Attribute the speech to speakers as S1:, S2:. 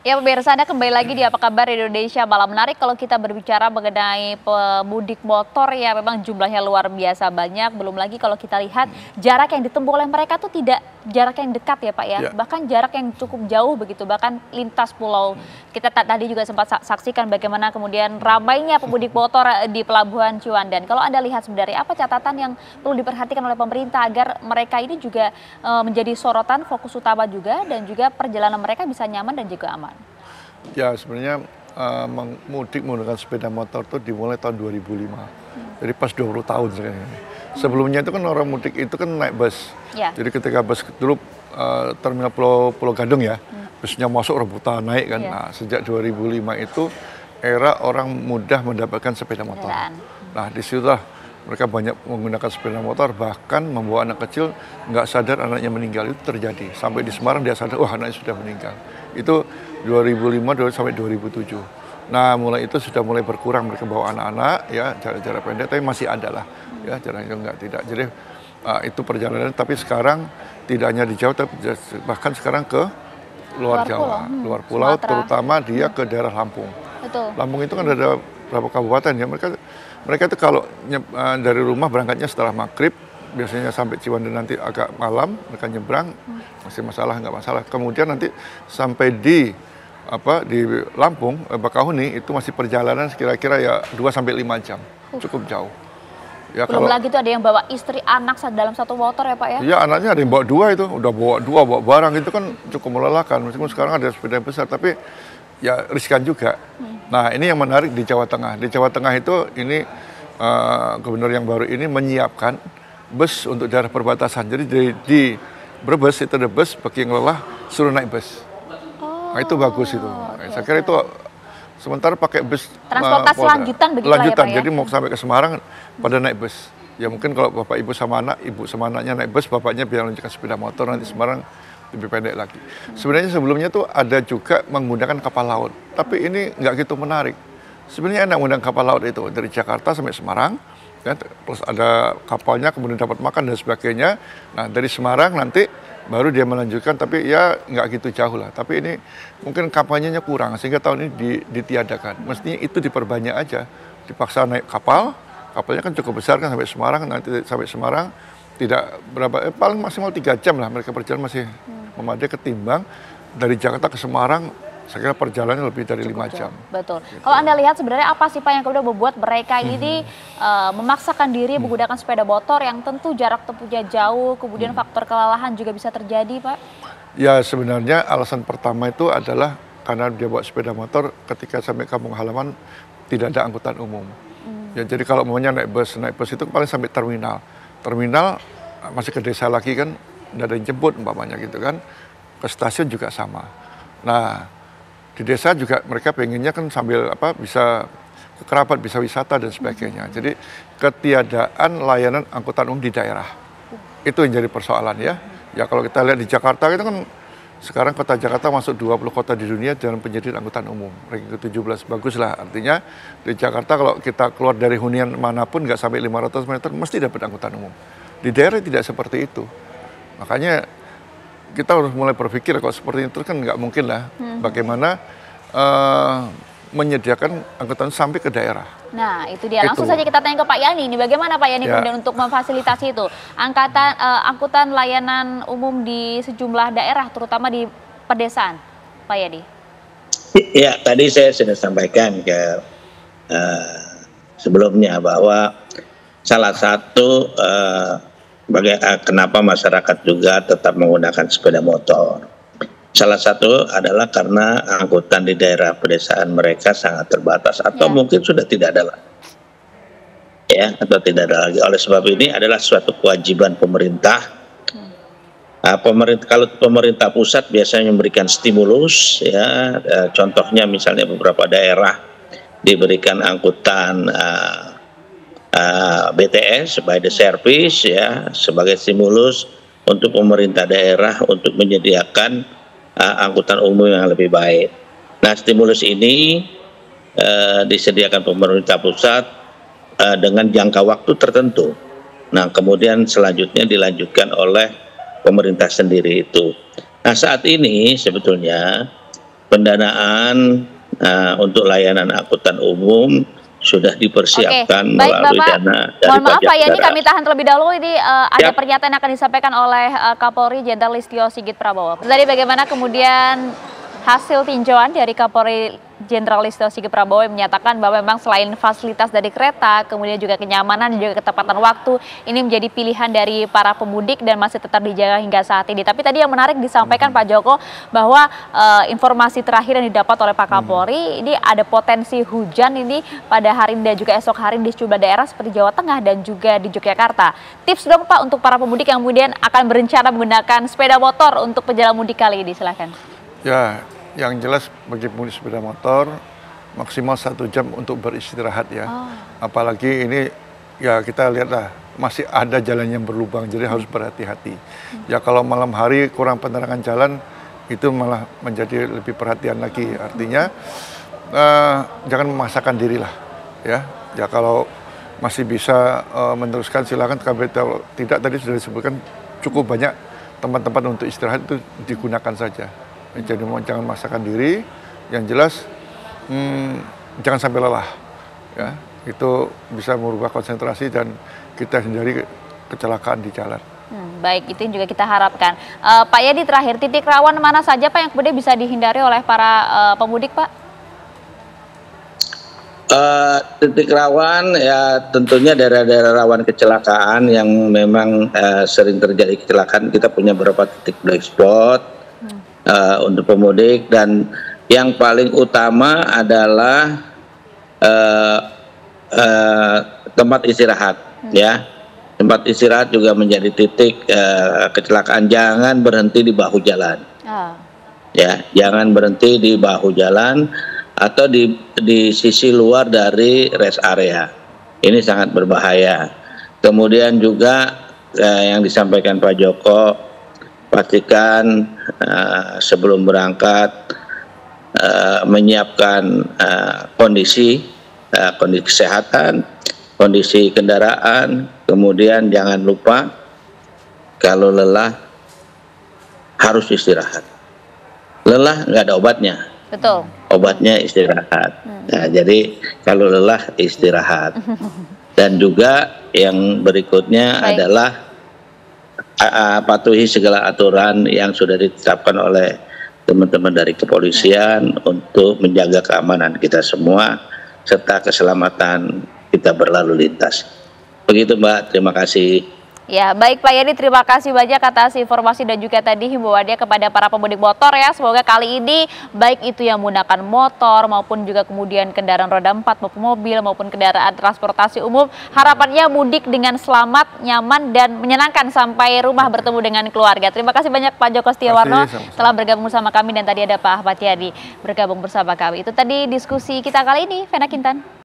S1: Ya pemirsa, Anda kembali lagi di Apa Kabar Indonesia Malam Menarik. Kalau kita berbicara mengenai pemudik motor ya memang jumlahnya luar biasa banyak. Belum lagi kalau kita lihat jarak yang ditempuh oleh mereka tuh tidak jarak yang dekat ya Pak ya. Bahkan jarak yang cukup jauh begitu, bahkan lintas pulau. Kita tadi juga sempat saksikan bagaimana kemudian ramainya pemudik motor di Pelabuhan Ciwandan. Kalau Anda lihat sebenarnya apa catatan yang perlu diperhatikan oleh pemerintah agar mereka ini juga menjadi sorotan fokus utama juga dan juga perjalanan mereka bisa nyaman dan juga aman.
S2: Ya sebenarnya mudik menggunakan sepeda motor itu dimulai tahun 2005. Jadi pas 20 tahun sekarang. Sebelumnya itu kan orang mudik itu kan naik bus.
S1: Ya.
S2: Jadi ketika bus dulu terminal Pulau Gadung ya, busnya masuk rebutan naik kan.
S1: Ya.
S2: Nah sejak 2005 itu era orang mudah mendapatkan sepeda motor. Nah disitulah mereka banyak menggunakan sepeda motor, bahkan membawa anak kecil nggak sadar anaknya meninggal itu terjadi. Sampai di Semarang dia sadar, wah anaknya sudah meninggal. Itu 2005 sampai 2007. Nah mulai itu sudah mulai berkurang mereka bawa anak-anak ya jarak-jarak pendek, tapi masih ada lah ya jaraknya enggak tidak. Jadi itu perjalanan, tapi sekarang tidak hanya di Jawa, tapi bahkan sekarang ke luar Jawa, luar pulau, terutama dia ke daerah Lampung.
S1: Betul.
S2: Lampung itu kan ada berapa kabupaten ya, mereka itu kalau dari rumah berangkatnya setelah maghrib, biasanya sampai Ciwandan nanti agak malam, mereka nyebrang, masih masalah, nggak masalah. Kemudian nanti sampai di Lampung, Bakahuni itu masih perjalanan kira-kira ya 2-5 jam, cukup jauh. Ya,
S1: belum lagi tuh ada yang bawa istri anak dalam satu motor ya Pak ya?
S2: Iya anaknya ada yang bawa dua itu, udah bawa barang itu kan cukup melelahkan. Meskipun sekarang ada sepeda besar, tapi ya riskan juga. Nah ini yang menarik di Jawa Tengah. Di Jawa Tengah itu ini gubernur yang baru ini menyiapkan bus untuk daerah perbatasan. Jadi di Brebes itu ada bus, bagi yang lelah suruh naik bus. Nah itu bagus itu. Saya kira itu sementara pakai bus
S1: transportasi lanjutan begitu ya Pak ya?
S2: Jadi mau sampai ke Semarang pada naik bus. Ya mungkin kalau bapak ibu sama anaknya naik bus, bapaknya biar lanjutkan sepeda motor, nanti Semarang lebih pendek lagi. Sebenarnya sebelumnya tuh ada juga menggunakan kapal laut, tapi ini nggak gitu menarik. Sebenarnya enak menggunakan kapal laut itu dari Jakarta sampai Semarang, ya, terus ada kapalnya kemudian dapat makan dan sebagainya. Nah dari Semarang nanti baru dia melanjutkan, tapi ya nggak gitu jauh lah. Tapi ini mungkin kampanyenya kurang sehingga tahun ini ditiadakan. Mestinya itu diperbanyak aja, dipaksa naik kapal, kapalnya kan cukup besar kan sampai Semarang, nanti sampai Semarang tidak berapa, paling maksimal 3 jam lah mereka berjalan masih memadai ketimbang dari Jakarta ke Semarang. Saya kira perjalanannya lebih dari 5 jam.
S1: Betul. Gitu. Kalau Anda lihat sebenarnya apa sih Pak yang kemudian membuat mereka ini memaksakan diri menggunakan sepeda motor yang tentu jarak tempuhnya jauh, kemudian faktor kelelahan juga bisa terjadi Pak? Ya
S2: sebenarnya alasan pertama itu adalah karena dia bawa sepeda motor ketika sampai kampung halaman tidak ada angkutan umum. Ya jadi kalau maunya naik bus itu paling sampai terminal. Terminal masih ke desa lagi kan, nggak ada yang jemput umpamanya gitu kan. Ke stasiun juga sama. Nah di desa juga mereka pengennya kan sambil bisa ke kerabat, bisa wisata dan sebagainya. Jadi ketiadaan layanan angkutan umum di daerah itu yang jadi persoalan ya. Ya kalau kita lihat di Jakarta itu kan sekarang kota Jakarta masuk 20 kota di dunia dalam penyediaan angkutan umum. Ranking ke-17 bagus lah. Artinya di Jakarta kalau kita keluar dari hunian manapun nggak sampai 500 meter mesti dapat angkutan umum. Di daerah tidak seperti itu. Makanya kita harus mulai berpikir kalau seperti itu kan nggak mungkin lah bagaimana menyediakan angkutan sampai ke daerah. Nah itu dia, langsung saja kita tanya ke Pak Yani, ini bagaimana Pak Yani kemudian untuk memfasilitasi itu angkutan layanan umum di sejumlah daerah terutama di pedesaan Pak Yani?
S3: Ya tadi saya sudah sampaikan ke sebelumnya bahwa salah satu kenapa masyarakat juga tetap menggunakan sepeda motor. Salah satu adalah karena angkutan di daerah pedesaan mereka sangat terbatas atau mungkin sudah tidak ada lagi. Ya, atau tidak ada lagi. Oleh sebab ini adalah suatu kewajiban pemerintah. Kalau pemerintah pusat biasanya memberikan stimulus, ya, contohnya misalnya beberapa daerah diberikan angkutan BTS by the service ya sebagai stimulus untuk pemerintah daerah untuk menyediakan angkutan umum yang lebih baik. Nah stimulus ini disediakan pemerintah pusat dengan jangka waktu tertentu. Nah kemudian selanjutnya dilanjutkan oleh pemerintah sendiri itu. Nah saat ini sebetulnya pendanaan untuk layanan angkutan umum sudah dipersiapkan
S1: Baik,
S3: melalui
S1: Bapak.
S3: dana dari
S1: Mohon maaf
S3: pajak
S1: Pak Yani,
S3: kendaraan.
S1: kami tahan terlebih dahulu. Ini ada
S3: Siap.
S1: pernyataan yang akan disampaikan oleh Kapolri Jenderal Listio Sigit Prabowo. Tadi bagaimana kemudian hasil tinjauan dari Kapolri Jenderal Listio Sigit Prabowo yang menyatakan bahwa memang selain fasilitas dari kereta, kemudian juga kenyamanan dan juga ketepatan waktu, ini menjadi pilihan dari para pemudik dan masih tetap dijaga hingga saat ini. Tapi tadi yang menarik disampaikan Pak Joko bahwa informasi terakhir yang didapat oleh Pak Kapolri, ini ada potensi hujan ini pada hari ini dan juga esok hari di sejumlah daerah seperti Jawa Tengah dan juga di Yogyakarta. Tips dong Pak untuk para pemudik yang kemudian akan berencana menggunakan sepeda motor untuk perjalanan mudik kali ini, silakan.
S2: Ya, yang jelas bagi pemudik sepeda motor maksimal 1 jam untuk beristirahat ya. Apalagi ini ya kita lihatlah masih ada jalan yang berlubang, jadi harus berhati-hati. Ya kalau malam hari kurang penerangan jalan itu malah menjadi lebih perhatian lagi. Artinya jangan memaksakan diri lah ya. Ya kalau masih bisa meneruskan silakan. Kalau tidak tadi sudah disebutkan cukup banyak tempat-tempat untuk istirahat itu digunakan saja. Jadi jangan memaksakan diri, yang jelas jangan sampai lelah, ya itu bisa merubah konsentrasi dan kita hindari kecelakaan di jalan.
S1: Baik, itu yang juga kita harapkan. Pak Yadi terakhir, titik rawan mana saja Pak yang kemudian bisa dihindari oleh para pemudik Pak?
S3: Titik rawan ya tentunya daerah-daerah rawan kecelakaan yang memang sering terjadi kecelakaan. Kita punya beberapa titik black spot untuk pemudik, dan yang paling utama adalah tempat istirahat ya. Tempat istirahat juga menjadi titik kecelakaan. Jangan berhenti di bahu jalan ya, jangan berhenti di bahu jalan atau di sisi luar dari rest area. Ini sangat berbahaya. Kemudian juga yang disampaikan Pak Joko, pastikan sebelum berangkat menyiapkan kondisi kesehatan, kondisi kendaraan. Kemudian jangan lupa kalau lelah harus istirahat. Lelah nggak ada obatnya.
S1: Betul.
S3: Obatnya istirahat. Nah, jadi kalau lelah istirahat. Dan juga yang berikutnya adalah patuhi segala aturan yang sudah ditetapkan oleh teman-teman dari kepolisian untuk menjaga keamanan kita semua serta keselamatan kita berlalu lintas. Begitu Mbak, terima kasih.
S1: Ya, baik Pak Yani, terima kasih banyak atas informasi dan juga tadi himbauannya kepada para pemudik motor ya. Semoga kali ini baik itu yang menggunakan motor maupun juga kemudian kendaraan roda 4 maupun mobil maupun kendaraan transportasi umum, harapannya mudik dengan selamat, nyaman dan menyenangkan sampai rumah bertemu dengan keluarga. Terima kasih banyak Pak Joko Setiawarno telah bergabung bersama kami, dan tadi ada Pak Ahmad Yani bergabung bersama kami. Itu tadi diskusi kita kali ini, Vena Kintan.